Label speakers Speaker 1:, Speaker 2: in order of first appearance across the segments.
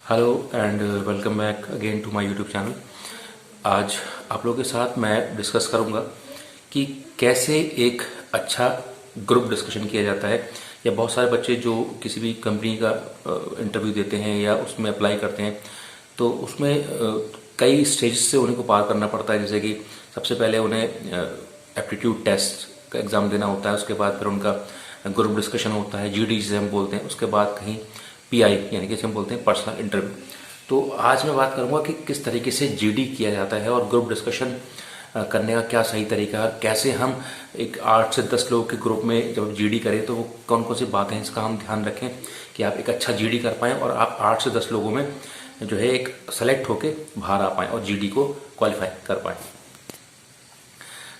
Speaker 1: Hello and welcome back again to my YouTube channel. आज आप लोगों के साथ मैं डिस्कस करूंगा कि कैसे एक अच्छा ग्रुप डिस्कशन किया जाता है। या बहुत सारे बच्चे जो किसी भी कंपनी का इंटरव्यू देते हैं या उसमें अप्लाई करते हैं तो उसमें कई स्टेजेस से उन्हें को पार करना पड़ता है। जैसे कि सबसे पहले उन्हें एप्टीट्यूड टेस्ट का एग्ज़ाम देना होता है, उसके बाद फिर उनका ग्रुप डिस्कशन होता है, जीडी जिसे हम बोलते हैं, उसके बाद कहीं पीआई यानी कि हम बोलते हैं पर्सनल इंटरव्यू। तो आज मैं बात करूंगा कि किस तरीके से जीडी किया जाता है और ग्रुप डिस्कशन करने का क्या सही तरीका है, कैसे हम एक 8 से 10 लोगों के ग्रुप में जब जीडी करें तो वो कौन कौन सी बातें हैं इसका हम ध्यान रखें कि आप एक अच्छा जीडी कर पाएँ और आप 8 से 10 लोगों में जो है एक सेलेक्ट होके बाहर आ पाएँ और जीडी को क्वालिफाई कर पाएँ।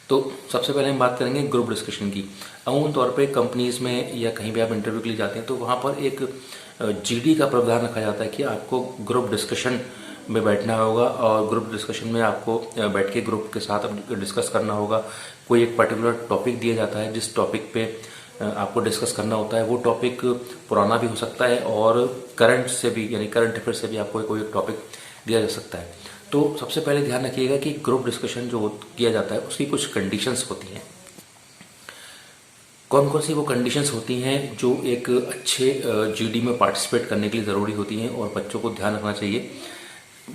Speaker 1: तो सबसे पहले हम बात करेंगे ग्रुप डिस्कशन की। अमूमन तौर पे कंपनीज में या कहीं भी आप इंटरव्यू के लिए जाते हैं तो वहाँ पर एक जीडी का प्रावधान रखा जाता है कि आपको ग्रुप डिस्कशन में बैठना होगा और ग्रुप डिस्कशन में आपको बैठ के ग्रुप के साथ डिस्कस करना होगा। कोई एक पर्टिकुलर टॉपिक दिया जाता है जिस टॉपिक पे आपको डिस्कस करना होता है। वो टॉपिक पुराना भी हो सकता है और करंट से भी यानी करंट अफेयर से भी आपको कोई एक टॉपिक दिया जा सकता है। तो सबसे पहले ध्यान रखिएगा कि ग्रुप डिस्कशन जो किया जाता है उसकी कुछ कंडीशंस होती हैं। कौन कौन सी वो कंडीशंस होती हैं जो एक अच्छे जीडी में पार्टिसिपेट करने के लिए ज़रूरी होती हैं और बच्चों को ध्यान रखना चाहिए।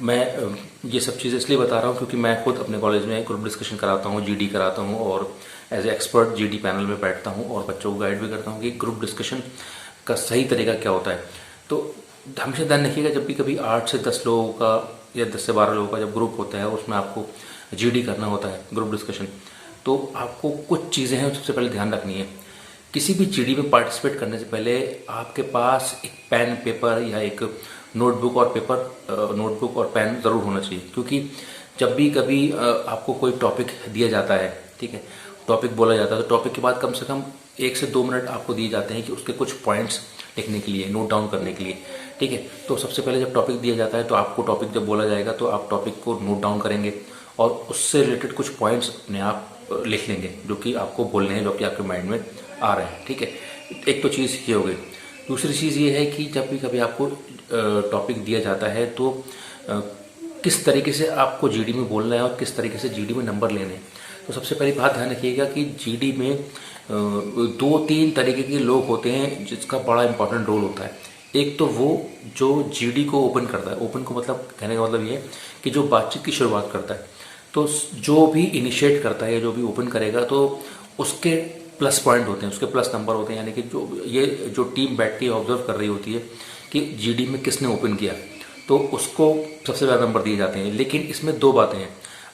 Speaker 1: मैं ये सब चीज़ें इसलिए बता रहा हूँ क्योंकि मैं खुद अपने कॉलेज में ग्रुप डिस्कशन कराता हूँ, जीडी कराता हूँ और as a expert GD panel में बैठता हूँ और बच्चों को गाइड भी करता हूँ कि ग्रुप डिस्कशन का सही तरीका क्या होता है। तो हमेशा ध्यान रखिएगा जब भी कभी 8 से 10 लोगों का या 10 से 12 लोगों का जब ग्रुप होता है उसमें आपको जीडी करना होता है ग्रुप डिस्कशन, तो आपको कुछ चीज़ें हैं सबसे पहले ध्यान रखनी है। किसी भी जीडी में पार्टिसिपेट करने से पहले आपके पास एक पेन पेपर या एक नोटबुक और पेन ज़रूर होना चाहिए, क्योंकि जब भी कभी आपको कोई टॉपिक दिया जाता है, ठीक है, टॉपिक बोला जाता है तो टॉपिक के बाद कम से कम 1 से 2 मिनट आपको दिए जाते हैं कि उसके कुछ पॉइंट्स लिखने के लिए, नोट डाउन करने के लिए, ठीक है। तो सबसे पहले जब टॉपिक दिया जाता है तो आपको टॉपिक जब बोला जाएगा तो आप टॉपिक को नोट डाउन करेंगे और उससे रिलेटेड कुछ पॉइंट्स अपने आप लिख लेंगे जो कि आपको बोलने हैं, जो कि आपके माइंड में आ रहे हैं, ठीक है। एक तो चीज़ ये हो गई। दूसरी चीज़ ये है कि जब भी कभी आपको टॉपिक दिया जाता है तो किस तरीके से आपको जीडी में बोलना है और किस तरीके से जीडी में नंबर लेने हैं। तो सबसे पहली बात ध्यान रखिएगा कि जीडी में 2-3 तरीके के लोग होते हैं जिसका बड़ा इंपॉर्टेंट रोल होता है। एक तो वो जो जीडी को ओपन करता है, ओपन को मतलब कहने का मतलब ये है कि जो बातचीत की शुरुआत करता है, तो जो भी इनिशिएट करता है या जो भी ओपन करेगा तो उसके प्लस पॉइंट होते हैं, उसके प्लस नंबर होते हैं। यानी कि जो टीम बैठ के ऑब्जर्व कर रही होती है कि जीडी में किसने ओपन किया तो उसको सबसे ज़्यादा नंबर दिए जाते हैं। लेकिन इसमें 2 बातें हैं।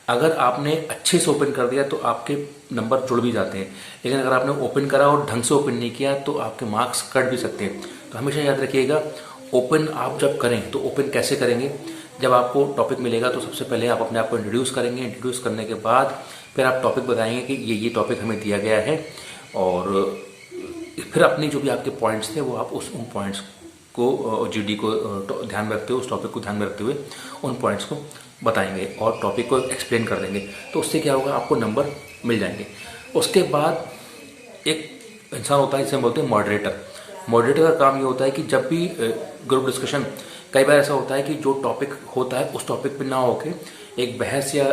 Speaker 1: अगर आपने अच्छे से ओपन कर दिया तो आपके नंबर जुड़ भी जाते हैं, लेकिन अगर आपने ओपन करा और ढंग से ओपन नहीं किया तो आपके मार्क्स कट भी सकते हैं। तो हमेशा याद रखिएगा, ओपन आप जब करें तो ओपन कैसे करेंगे। जब आपको टॉपिक मिलेगा तो सबसे पहले आप अपने आप को इंट्रोड्यूस करेंगे। इंट्रोड्यूस करने के बाद फिर आप टॉपिक बताएंगे कि ये टॉपिक हमें दिया गया है और फिर अपनी जो भी आपके पॉइंट्स थे वो आप उन पॉइंट्स को जीडी को ध्यान में रखते हुए, उस टॉपिक को ध्यान में रखते हुए उन पॉइंट्स को बताएंगे और टॉपिक को एक्सप्लेन कर देंगे। तो उससे क्या होगा, आपको नंबर मिल जाएंगे। उसके बाद एक इंसान होता है जिसे हम बोलते हैं मॉडरेटर। मॉडरेटर का काम ये होता है कि जब भी ग्रुप डिस्कशन, कई बार ऐसा होता है कि जो टॉपिक होता है उस टॉपिक पे ना होके एक बहस या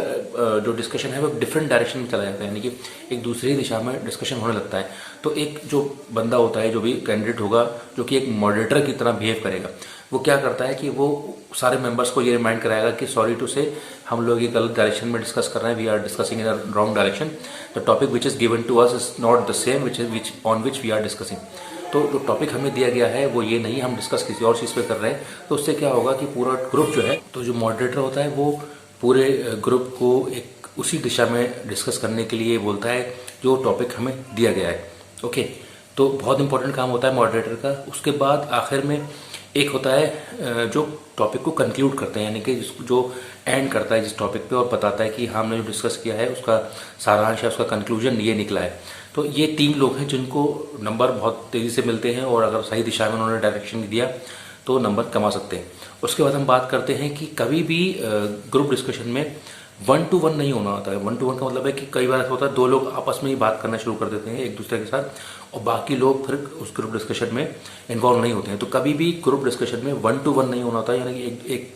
Speaker 1: जो डिस्कशन है वो डिफरेंट डायरेक्शन में चला जाता है, यानी कि एक दूसरी दिशा में डिस्कशन होने लगता है। तो एक जो बंदा होता है, जो भी कैंडिडेट होगा, जो कि एक मॉडरेटर की तरह बिहेव करेगा, वो क्या करता है कि वो सारे मेंबर्स को ये रिमाइंड कराएगा कि सॉरी टू से हम लोग ये गलत डायरेक्शन में डिस्कस कर रहे हैं, we are discussing in a wrong direction, the topic which is given to us is not the same which on which we are discussing. तो जो टॉपिक हमें दिया गया है वो ये नहीं, हम डिस्कस किसी और चीज़ पे कर रहे हैं। तो उससे क्या होगा कि पूरा ग्रुप जो है, तो जो मॉडरेटर होता है वो पूरे ग्रुप को एक उसी दिशा में डिस्कस करने के लिए बोलता है जो टॉपिक हमें दिया गया है। ओके, तो बहुत इंपॉर्टेंट काम होता है मॉडरेटर का। उसके बाद आखिर में एक होता है जो टॉपिक को कंक्लूड करते हैं, यानी कि जो एंड करता है जिस टॉपिक पे और बताता है कि हमने जो डिस्कस किया है उसका सारांश है, उसका कंक्लूजन ये निकला है। तो ये 3 लोग हैं जिनको नंबर बहुत तेज़ी से मिलते हैं और अगर सही दिशा में उन्होंने डायरेक्शन दिया तो नंबर कमा सकते हैं। उसके बाद हम बात करते हैं कि कभी भी ग्रुप डिस्कशन में वन टू वन नहीं होना होता है। वन टू वन का मतलब है कि कई बार ऐसा होता है दो लोग आपस में ही बात करना शुरू कर देते हैं एक दूसरे के साथ और बाकी लोग फिर उस ग्रुप डिस्कशन में इन्वॉल्व नहीं होते हैं। तो कभी भी ग्रुप डिस्कशन में वन टू वन नहीं होना होता है, यानी कि एक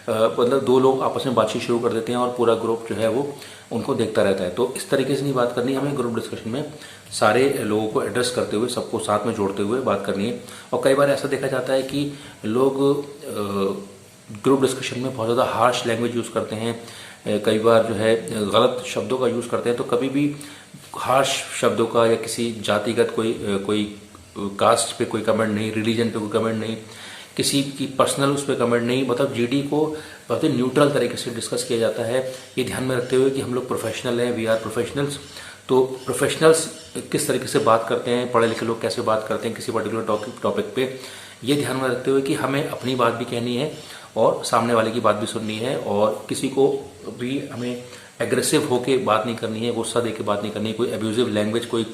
Speaker 1: मतलब दो लोग आपस में बातचीत शुरू कर देते हैं और पूरा ग्रुप जो है वो उनको देखता रहता है। तो इस तरीके से नहीं बात करनी, हमें ग्रुप डिस्कशन में सारे लोगों को एड्रेस करते हुए सबको साथ में जोड़ते हुए बात करनी है। और कई बार ऐसा देखा जाता है कि लोग ग्रुप डिस्कशन में बहुत ज़्यादा हार्श लैंग्वेज यूज़ करते हैं, कई बार जो है गलत शब्दों का यूज़ करते हैं। तो कभी भी हार्श शब्दों का या किसी जातिगत कोई कास्ट पे कोई कमेंट नहीं, रिलीजन पे कोई कमेंट नहीं, किसी की पर्सनल उस पर कमेंट नहीं, मतलब जीडी को बहुत ही न्यूट्रल तरीके से डिस्कस किया जाता है, ये ध्यान में रखते हुए कि हम लोग प्रोफेशनल हैं, वी आर प्रोफेशनल्स। तो प्रोफेशनल्स किस तरीके से बात करते हैं, पढ़े लिखे लोग कैसे बात करते हैं किसी पर्टिकुलर टॉपिक पे, ये ध्यान में रखते हुए कि हमें अपनी बात भी कहनी है और सामने वाले की बात भी सुननी है, और किसी को भी हमें एग्रेसिव होके बात नहीं करनी है, गुस्सा दे के बात नहीं करनी है, कोई एब्यूजिव लैंग्वेज, कोई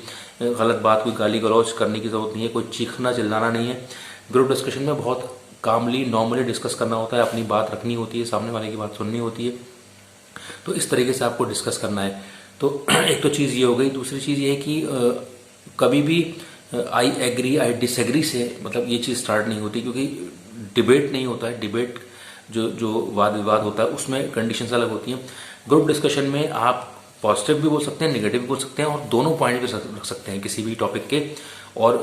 Speaker 1: गलत बात, कोई गाली गलौज करने की ज़रूरत नहीं है, कोई चीखना चिल्लाना नहीं है। ग्रुप डिस्कशन में बहुत कामली नॉर्मली डिस्कस करना होता है, अपनी बात रखनी होती है, सामने वाले की बात सुननी होती है। तो इस तरीके से आपको डिस्कस करना है। तो एक तो चीज़ ये हो गई। दूसरी चीज़ ये है कि कभी भी आई एग्री आई डिसएग्री से मतलब ये चीज़ स्टार्ट नहीं होती, क्योंकि डिबेट नहीं होता है। डिबेट जो वाद विवाद होता है उसमें कंडीशंस अलग होती हैं। ग्रुप डिस्कशन में आप पॉजिटिव भी बोल सकते हैं, नेगेटिव भी बोल सकते हैं, और दोनों पॉइंट भी रख सकते हैं किसी भी टॉपिक के, और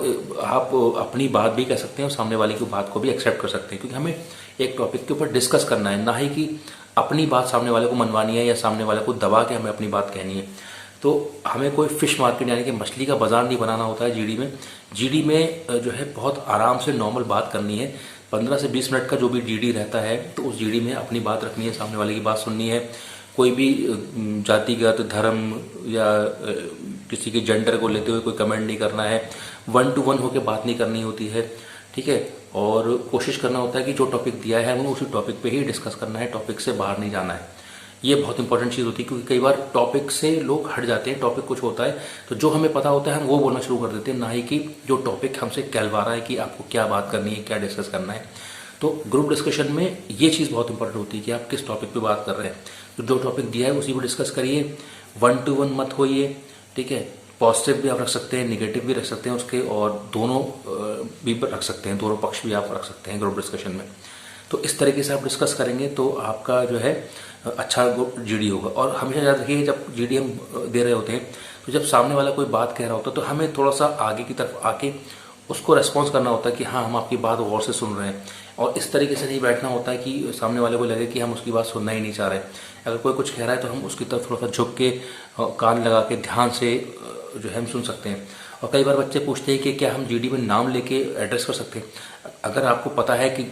Speaker 1: आप अपनी बात भी कह सकते हैं और सामने वाले की बात को भी एक्सेप्ट कर सकते हैं, क्योंकि हमें एक टॉपिक के ऊपर डिस्कस करना है, ना ही कि अपनी बात सामने वाले को मनवानी है या सामने वाले को दबा के हमें अपनी बात कहनी है। तो हमें कोई फिश मार्केट यानी कि मछली का बाजार नहीं बनाना होता है जीडी में। जीडी में जो है बहुत आराम से नॉर्मल बात करनी है। 15 से 20 मिनट का जो भी जीडी रहता है तो उस जीडी में अपनी बात रखनी है, सामने वाले की बात सुननी है। कोई भी जातिगत, धर्म या किसी के जेंडर को लेते हुए कोई कमेंट नहीं करना है, वन टू वन होकर बात नहीं करनी होती है, ठीक है। और कोशिश करना होता है कि जो टॉपिक दिया है वो उसी टॉपिक पे ही डिस्कस करना है, टॉपिक से बाहर नहीं जाना है। ये बहुत इंपॉर्टेंट चीज़ होती है, क्योंकि कई बार टॉपिक से लोग हट जाते हैं। टॉपिक कुछ होता है तो जो हमें पता होता है हम वो बोलना शुरू कर देते हैं, ना ही कि जो टॉपिक हमसे कहलवा रहा है कि आपको क्या बात करनी है, क्या डिस्कस करना है। तो ग्रुप डिस्कशन में ये चीज़ बहुत इंपॉर्टेंट होती है कि आप किस टॉपिक पे बात कर रहे हैं। तो जो टॉपिक दिया है उसी को डिस्कस करिए, वन टू वन मत होइए, ठीक है। पॉजिटिव भी आप रख सकते हैं, निगेटिव भी रख सकते हैं उसके, और दोनों भी रख सकते हैं, दोनों पक्ष भी आप रख सकते हैं ग्रुप डिस्कशन में। तो इस तरीके से आप डिस्कस करेंगे तो आपका जो है अच्छा जीडी होगा। और हमेशा याद रखिए, जब जीडी हम दे रहे होते हैं तो जब सामने वाला कोई बात कह रहा होता है तो हमें थोड़ा सा आगे की तरफ आके उसको रेस्पॉन्स करना होता है कि हाँ, हम आपकी बात गौर से सुन रहे हैं। और इस तरीके से नहीं बैठना होता है कि सामने वाले को लगे कि हम उसकी बात सुनना ही नहीं चाह रहे। अगर कोई कुछ कह रहा है तो हम उसकी तरफ थोड़ा सा झुक के कान लगा के ध्यान से जो है हम सुन सकते हैं। और कई बार बच्चे पूछते हैं कि क्या हम जीडी में नाम लेके एड्रेस कर सकते हैं। अगर आपको पता है कि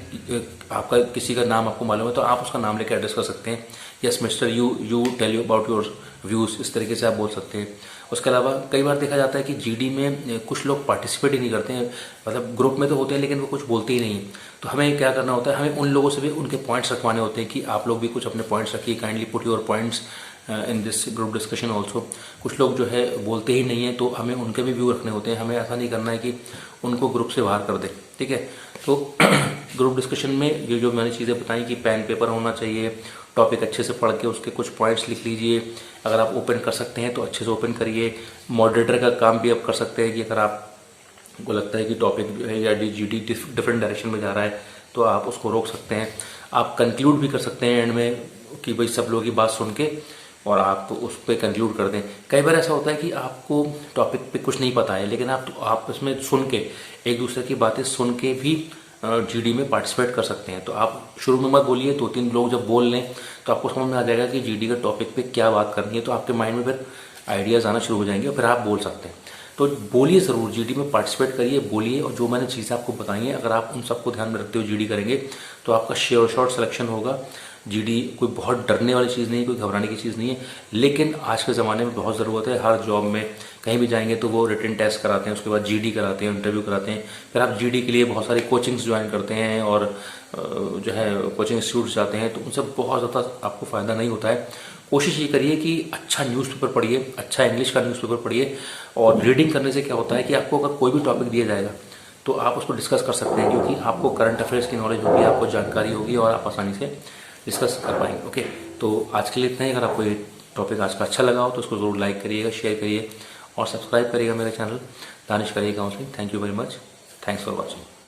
Speaker 1: आपका किसी का नाम आपको मालूम है तो आप उसका नाम लेके एड्रेस कर सकते हैं। Yes mister, you tell you about your views, इस तरीके से आप बोल सकते हैं। उसके अलावा कई बार देखा जाता है कि जीडी में कुछ लोग पार्टिसिपेट ही नहीं करते हैं, मतलब ग्रुप में तो होते हैं लेकिन वो कुछ बोलते ही नहीं। तो हमें क्या करना होता है, हमें उन लोगों से भी उनके पॉइंट्स रखवाने होते हैं कि आप लोग भी कुछ अपने पॉइंट्स रखिए, kindly put your points in this group discussion also. कुछ लोग जो है बोलते ही नहीं है तो हमें उनके भी व्यू रखने होते हैं। हमें ऐसा नहीं करना है कि उनको ग्रुप से बाहर कर दे, ठीक है। तो ग्रुप डिस्कशन में ये जो मैंने चीज़ें बताई कि पेन पेपर होना चाहिए, टॉपिक अच्छे से पढ़ के उसके कुछ पॉइंट्स लिख लीजिए। अगर आप ओपन कर सकते हैं तो अच्छे से ओपन करिए। मॉडरेटर का काम भी आप कर सकते हैं कि अगर आपको लगता है कि टॉपिक जो है या जीडी डिफरेंट डायरेक्शन में जा रहा है तो आप उसको रोक सकते हैं। आप कंक्लूड भी कर सकते हैं एंड में कि भाई सब लोगों की बात सुन के और आप तो उस पर कंक्लूड कर दें। कई बार ऐसा होता है कि आपको टॉपिक पे कुछ नहीं पता है लेकिन आप उसमें सुन के, एक दूसरे की बातें सुन के भी जीडी में पार्टिसिपेट कर सकते हैं। तो आप शुरू में मत बोलिए, 2-3 लोग जब बोल लें तो आपको समझ में आ जाएगा कि जीडी का टॉपिक पे क्या बात करनी है। तो आपके माइंड में फिर आइडियाज़ आना शुरू हो जाएंगे और फिर आप बोल सकते हैं। तो बोलिए ज़रूर, जीडी में पार्टिसिपेट करिए, बोलिए। और जो मैंने चीज़ें आपको बताई हैं अगर आप उन सबको ध्यान में रखते हुए जीडी करेंगे तो आपका श्योर शॉर्ट सिलेक्शन होगा। जीडी कोई बहुत डरने वाली चीज़ नहीं है, कोई घबराने की चीज़ नहीं है, लेकिन आज के ज़माने में बहुत ज़रूरत है। हर जॉब में कहीं भी जाएंगे तो वो रिटन टेस्ट कराते हैं, उसके बाद जीडी कराते हैं, इंटरव्यू कराते हैं। फिर आप जीडी के लिए बहुत सारी कोचिंग्स ज्वाइन करते हैं और जो है कोचिंग इंस्टीट्यूट जाते हैं, तो उनसे बहुत ज़्यादा आपको फ़ायदा नहीं होता है। कोशिश ये करिए कि अच्छा न्यूज़पेपर पढ़िए, अच्छा इंग्लिश का न्यूज़पेपर पढ़िए। और रीडिंग करने से क्या होता है कि आपको अगर कोई भी टॉपिक दिया जाएगा तो आप उसको डिस्कस कर सकते हैं, क्योंकि आपको करंट अफेयर्स की नॉलेज होगी, आपको जानकारी होगी और आप आसानी से डिस्कस कर पाएंगे। ओके, तो आज के लिए इतना ही। अगर आपको ये टॉपिक आज का अच्छा लगा हो तो उसको ज़रूर लाइक करिएगा, शेयर करिए और सब्सक्राइब करिएगा मेरे चैनल दानिश करिए counselling. Thank you very much. Thanks for watching.